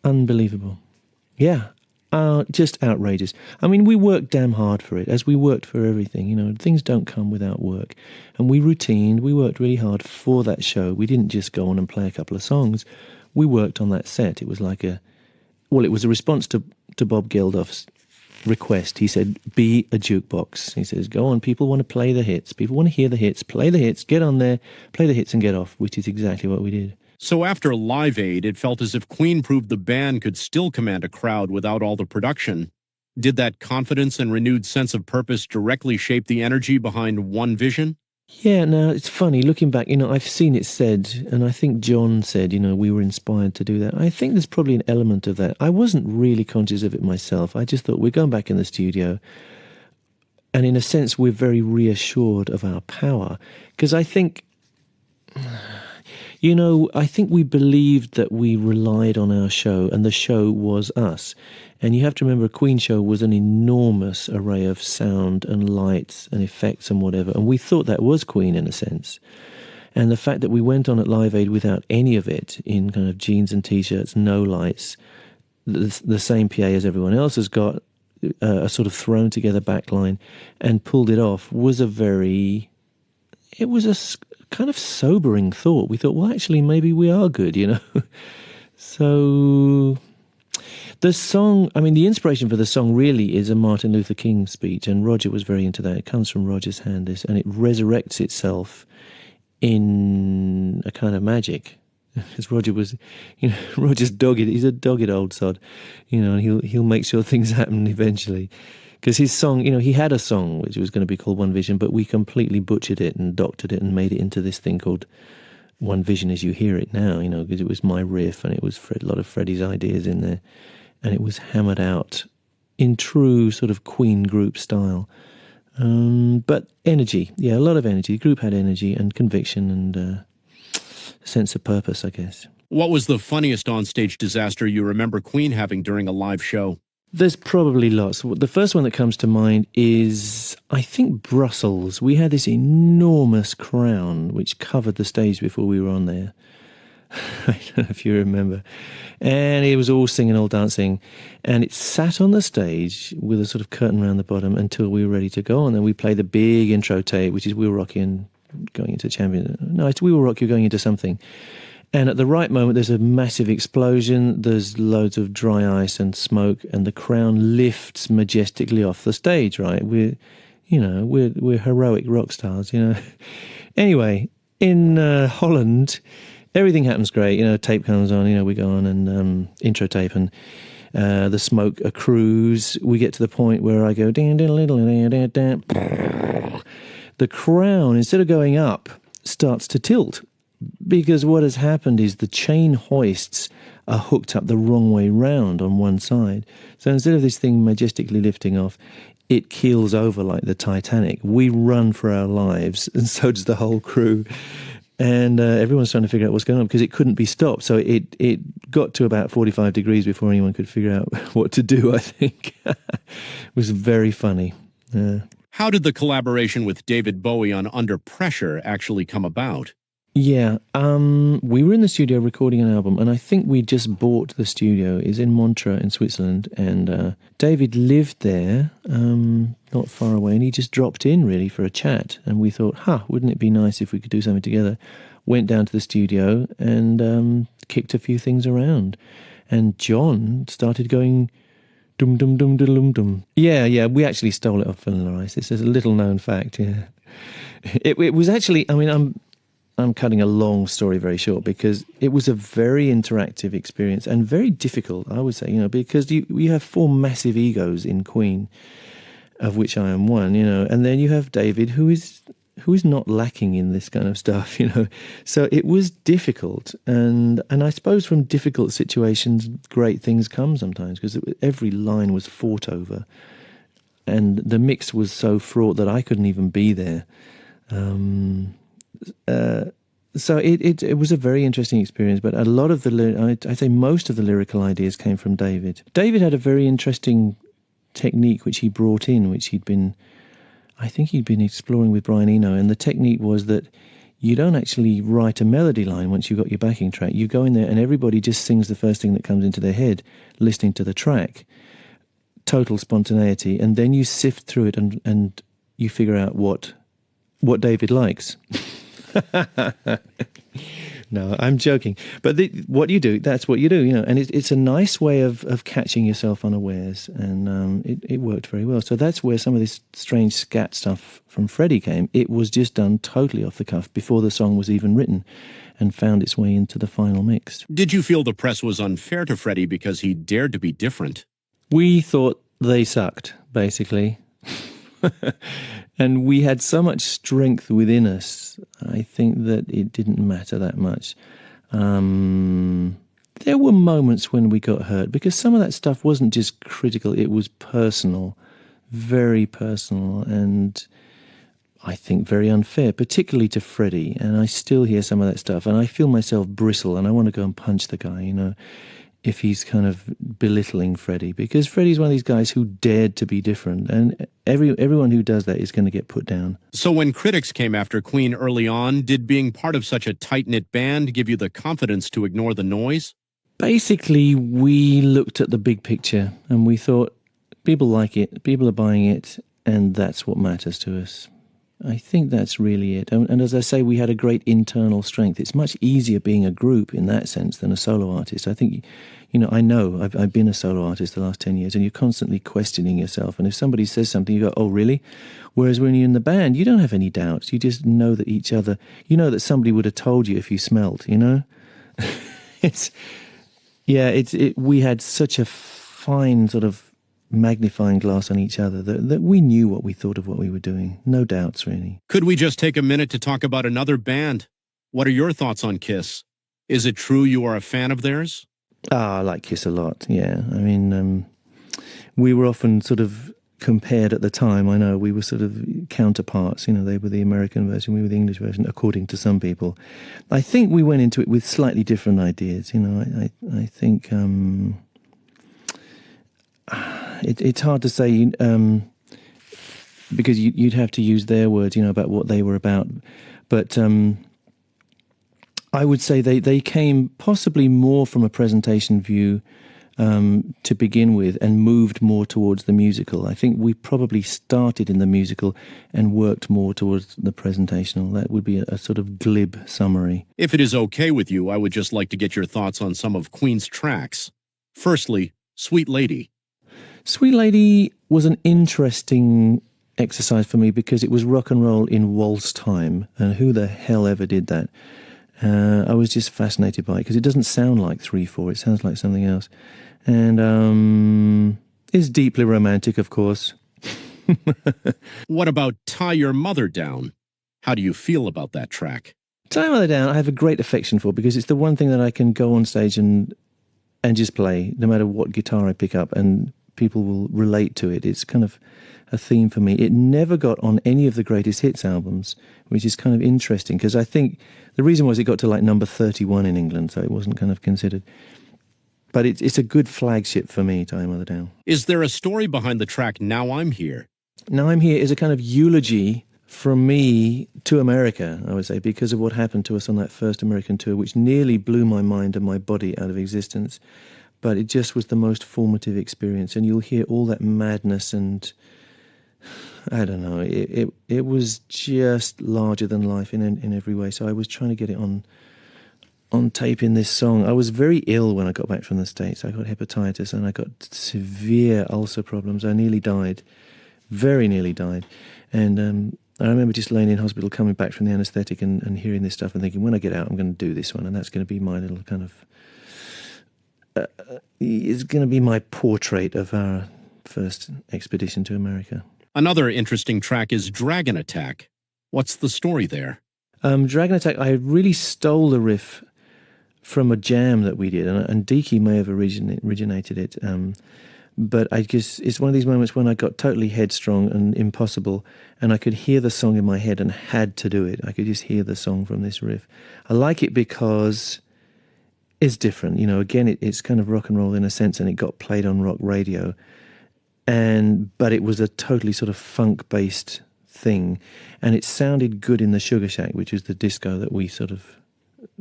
Unbelievable. Yeah. Just outrageous. I mean, we worked damn hard for it, as we worked for everything. You know, things don't come without work. And we worked really hard for that show. We didn't just go on and play a couple of songs. We worked on that set. It was like it was a response to Bob Geldof's request. He said, be a jukebox. He says, go on, people want to play the hits. People want to hear the hits. Play the hits, get on there, play the hits and get off, which is exactly what we did. So after Live Aid, it felt as if Queen proved the band could still command a crowd without all the production. Did that confidence and renewed sense of purpose directly shape the energy behind One Vision? Yeah, now it's funny, looking back, you know, I've seen it said, and I think John said, you know, we were inspired to do that. I think there's probably an element of that. I wasn't really conscious of it myself. I just thought, we're going back in the studio, and in a sense, we're very reassured of our power. Because I think, you know, I think we believed that we relied on our show, and the show was us. And you have to remember, a Queen show was an enormous array of sound and lights and effects and whatever, and we thought that was Queen in a sense. And the fact that we went on at Live Aid without any of it, in kind of jeans and T-shirts, no lights, the same PA as everyone else has got, a sort of thrown together backline, and pulled it off, was it was a kind of sobering thought. We thought, well, actually, maybe we are good, you know. So The song, I mean, the inspiration for the song really is a Martin Luther King speech, and Roger was very into that. It comes from Roger's hand, this, and it resurrects itself in a kind of magic. Because Roger was, Roger's dogged. He's a dogged old sod, and he'll make sure things happen eventually. Because his song, he had a song which was going to be called One Vision, but we completely butchered it and doctored it and made it into this thing called One Vision as you hear it now, because it was my riff and it was a lot of Freddie's ideas in there. And it was hammered out in true sort of Queen group style. But energy, a lot of energy. The group had energy and conviction and a sense of purpose, I guess. What was the funniest onstage disaster you remember Queen having during a live show? There's probably lots. The first one that comes to mind is, I think, Brussels. We had this enormous crown which covered the stage before we were on there. I don't know if you remember. And it was all singing, all dancing. And it sat on the stage with a sort of curtain around the bottom until we were ready to go. And then we played the big intro tape, which is We Will Rock You and going into Champion. No, it's We Will Rock You going into something. And at the right moment, there's a massive explosion. There's loads of dry ice and smoke, and the crown lifts majestically off the stage. Right? We're heroic rock stars. Anyway, in Holland, everything happens great. Tape comes on. We go on and intro tape, and the smoke accrues. We get to the point where I go. The crown, instead of going up, starts to tilt. Because what has happened is the chain hoists are hooked up the wrong way round on one side. So instead of this thing majestically lifting off, it keels over like the Titanic. We run for our lives, and so does the whole crew. And everyone's trying to figure out what's going on because it couldn't be stopped. So it got to about 45 degrees before anyone could figure out what to do, I think. It was very funny. How did the collaboration with David Bowie on Under Pressure actually come about? Yeah, we were in the studio recording an album, and I think we just bought the studio. It's in Montreux in Switzerland, and David lived there, not far away, and he just dropped in, really, for a chat, and we thought, wouldn't it be nice if we could do something together? Went down to the studio and kicked a few things around, and John started going dum dum dum dum dum. Yeah, we actually stole it off Vanilla Ice. This is a little-known fact, yeah. It was actually, I'm cutting a long story very short because it was a very interactive experience and very difficult, I would say, because you have four massive egos in Queen, of which I am one, and then you have David, who is not lacking in this kind of stuff, So it was difficult, and I suppose from difficult situations, great things come sometimes because every line was fought over, and the mix was so fraught that I couldn't even be there. So it was a very interesting experience, but a lot of I'd say most of the lyrical ideas came from David. David had a very interesting technique which he brought in, which he'd been exploring with Brian Eno, and the technique was that you don't actually write a melody line once you've got your backing track. You go in there and everybody just sings the first thing that comes into their head, listening to the track. Total spontaneity, and then you sift through it and you figure out what David likes. No, I'm joking. But what you do, that's what you do, and it's a nice way of catching yourself unawares, and it worked very well. So that's where some of this strange scat stuff from Freddie came. It was just done totally off the cuff before the song was even written and found its way into the final mix. Did you feel the press was unfair to Freddie because he dared to be different? We thought they sucked, basically. And we had so much strength within us, I think that it didn't matter that much. There were moments when we got hurt because some of that stuff wasn't just critical, it was personal, very personal, and I think very unfair, particularly to Freddie. And I still hear some of that stuff, and I feel myself bristle, and I want to go and punch the guy, if he's kind of belittling Freddie, because Freddie's one of these guys who dared to be different, and everyone who does that is going to get put down. So when critics came after Queen early on, did being part of such a tight-knit band give you the confidence to ignore the noise? Basically, we looked at the big picture and we thought, people like it, people are buying it, and that's what matters to us. I think that's really it. And as I say, we had a great internal strength. It's much easier being a group in that sense than a solo artist. I think, I've been a solo artist the last 10 years, and you're constantly questioning yourself. And if somebody says something, you go, oh, really? Whereas when you're in the band, you don't have any doubts. You just know that each other, you know that somebody would have told you if you smelt, you know? it's, we had such a fine sort of magnifying glass on each other that we knew what we thought of what we were doing. No doubts, really. Could we just take a minute to talk about another band? What are your thoughts on Kiss? Is it true you are a fan of theirs? I like Kiss a lot, yeah. I mean, we were often sort of compared at the time. I know we were sort of counterparts. They were the American version, we were the English version, according to some people. I think we went into it with slightly different ideas. I think it's hard to say because you'd have to use their words, about what they were about. But I would say they came possibly more from a presentation view to begin with and moved more towards the musical. I think we probably started in the musical and worked more towards the presentational. That would be a sort of glib summary. If it is okay with you, I would just like to get your thoughts on some of Queen's tracks. Firstly, Sweet Lady. Sweet Lady was an interesting exercise for me because it was rock and roll in waltz time, and who the hell ever did that? I was just fascinated by it because it doesn't sound like 3/4, it sounds like something else. And it's deeply romantic, of course. What about Tie Your Mother Down? How do you feel about that track? Tie Your Mother Down, I have a great affection for because it's the one thing that I can go on stage and just play, no matter what guitar I pick up, and people will relate to it. It's kind of a theme for me. It never got on any of the greatest hits albums, which is kind of interesting because I think the reason was it got to like number 31 in England, so it wasn't kind of considered. But it's a good flagship for me, Tie Your Mother Down. Is there a story behind the track Now I'm Here? Now I'm Here is a kind of eulogy from me to America, I would say, because of what happened to us on that first American tour, which nearly blew my mind and my body out of existence. But it just was the most formative experience, and you'll hear all that madness and I don't know. It was just larger than life in every way. So I was trying to get it on tape in this song. I was very ill when I got back from the States. I got hepatitis and I got severe ulcer problems. I nearly died, very nearly died. And I remember just laying in hospital, coming back from the anaesthetic and hearing this stuff and thinking, when I get out, I'm going to do this one, and that's going to be my little kind of. It's going to be my portrait of our first expedition to America. Another interesting track is Dragon Attack. What's the story there? Dragon Attack, I really stole the riff from a jam that we did, and Idk I may have originated it. But I guess it's one of these moments when I got totally headstrong and impossible, and I could hear the song in my head and had to do it. I could just hear the song from this riff. I like it because it's different. Again, it's kind of rock and roll in a sense, and it got played on rock radio. But it was a totally sort of funk-based thing, and it sounded good in the Sugar Shack, which is the disco that we sort of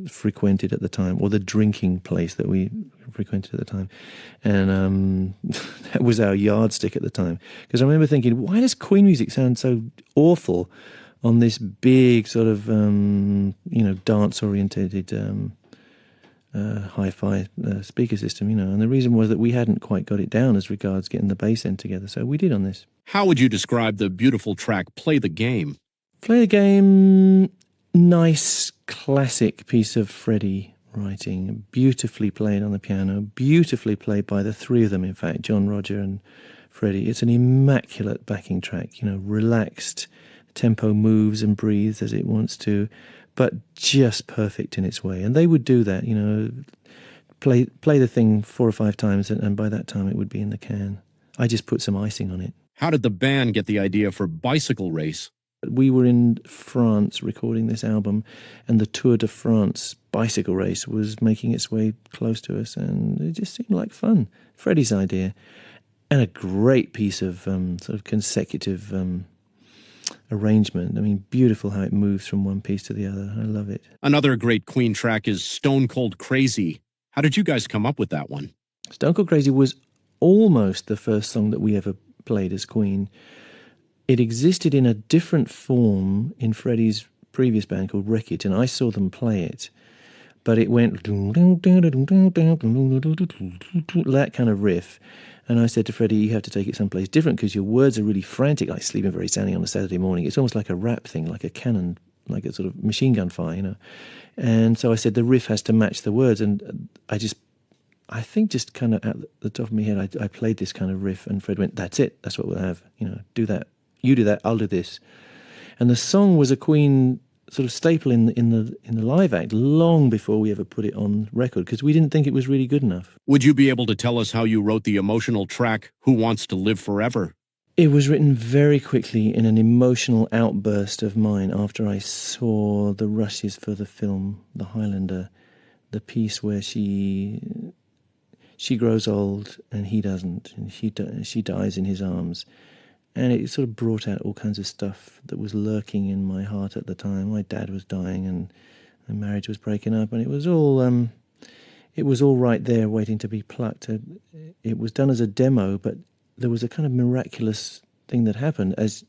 frequented at the time, or the drinking place that we frequented at the time, and that was our yardstick at the time. Because I remember thinking, why does Queen music sound so awful on this big sort of dance-orientated hi-fi speaker system, and the reason was that we hadn't quite got it down as regards getting the bass end together, so we did on this. How would you describe the beautiful track Play the Game? Play the Game, nice, classic piece of Freddie writing, beautifully played on the piano, beautifully played by the three of them, in fact, John, Roger and Freddie. It's an immaculate backing track, relaxed, tempo moves and breathes as it wants to, but just perfect in its way. And they would do that, play the thing 4 or 5 times, and by that time it would be in the can. I just put some icing on it. How did the band get the idea for Bicycle Race? We were in France recording this album, and the Tour de France bicycle race was making its way close to us, and it just seemed like fun. Freddie's idea, and a great piece of sort of consecutive arrangement. I mean, beautiful how it moves from one piece to the other. I love it. Another great Queen track is Stone Cold Crazy. How did you guys come up with that one? Stone Cold Crazy was almost the first song that we ever played as Queen. It existed in a different form in Freddie's previous band called Wreckage, and I saw them play it. But it went that kind of riff. And I said to Freddie, you have to take it someplace different because your words are really frantic, like sleeping very sounding on a Saturday morning. It's almost like a rap thing, like a cannon, like a sort of machine gun fire, you know. And so I said the riff has to match the words. And I think just kind of at the top of my head, I played this kind of riff, and Fred went, that's it, that's what we'll have, you know, do that. You do that, I'll do this. And the song was a Queen sort of staple in the live act long before we ever put it on record because we didn't think it was really good enough. Would you be able to tell us how you wrote the emotional track, Who Wants to Live Forever? It was written very quickly in an emotional outburst of mine after I saw the rushes for the film The Highlander, the piece where she grows old and he doesn't, and she dies in his arms. And it sort of brought out all kinds of stuff that was lurking in my heart at the time. My dad was dying, and the marriage was breaking up, and it was all right there, waiting to be plucked. It was done as a demo, but there was a kind of miraculous thing that happened, as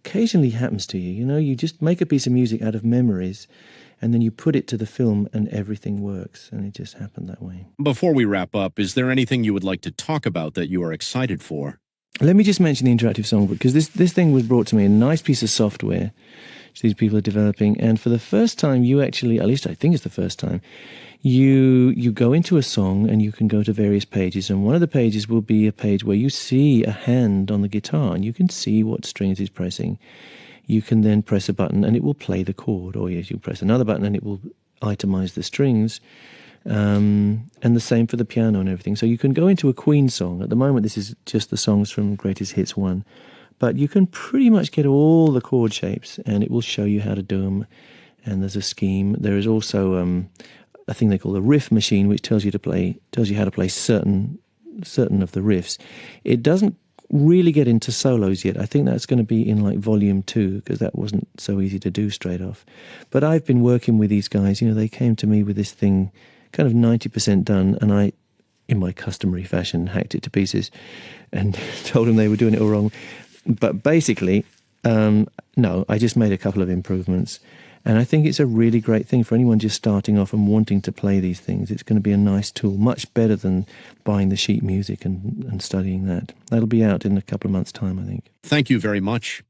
occasionally happens to you. You know, you just make a piece of music out of memories, and then you put it to the film, and everything works. And it just happened that way. Before we wrap up, is there anything you would like to talk about that you are excited for? Let me just mention the interactive songbook, because this thing was brought to me, a nice piece of software which these people are developing. And for the first time, you actually, at least I think it's the first time, you go into a song and you can go to various pages. And one of the pages will be a page where you see a hand on the guitar and you can see what strings he's pressing. You can then press a button and it will play the chord. Or yes, you press another button and it will itemize the strings. And the same for the piano and everything. So you can go into a Queen song. At the moment, this is just the songs from Greatest Hits 1. But you can pretty much get all the chord shapes, and it will show you how to do them. And there's a scheme. There is also a thing they call the riff machine, which tells you how to play certain of the riffs. It doesn't really get into solos yet. I think that's going to be in like volume 2, because that wasn't so easy to do straight off. But I've been working with these guys. You know, they came to me with this thing kind of 90% done, and I, in my customary fashion, hacked it to pieces and told them they were doing it all wrong. But basically, no, I just made a couple of improvements, and I think it's a really great thing for anyone just starting off and wanting to play these things. It's going to be a nice tool, much better than buying the sheet music and studying that. That'll be out in a couple of months' time, I think. Thank you very much.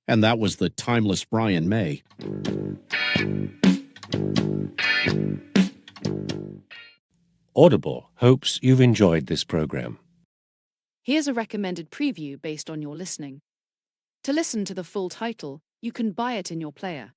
And that was the timeless Brian May. Audible hopes you've enjoyed this program. Here's a recommended preview based on your listening. To listen to the full title, you can buy it in your player.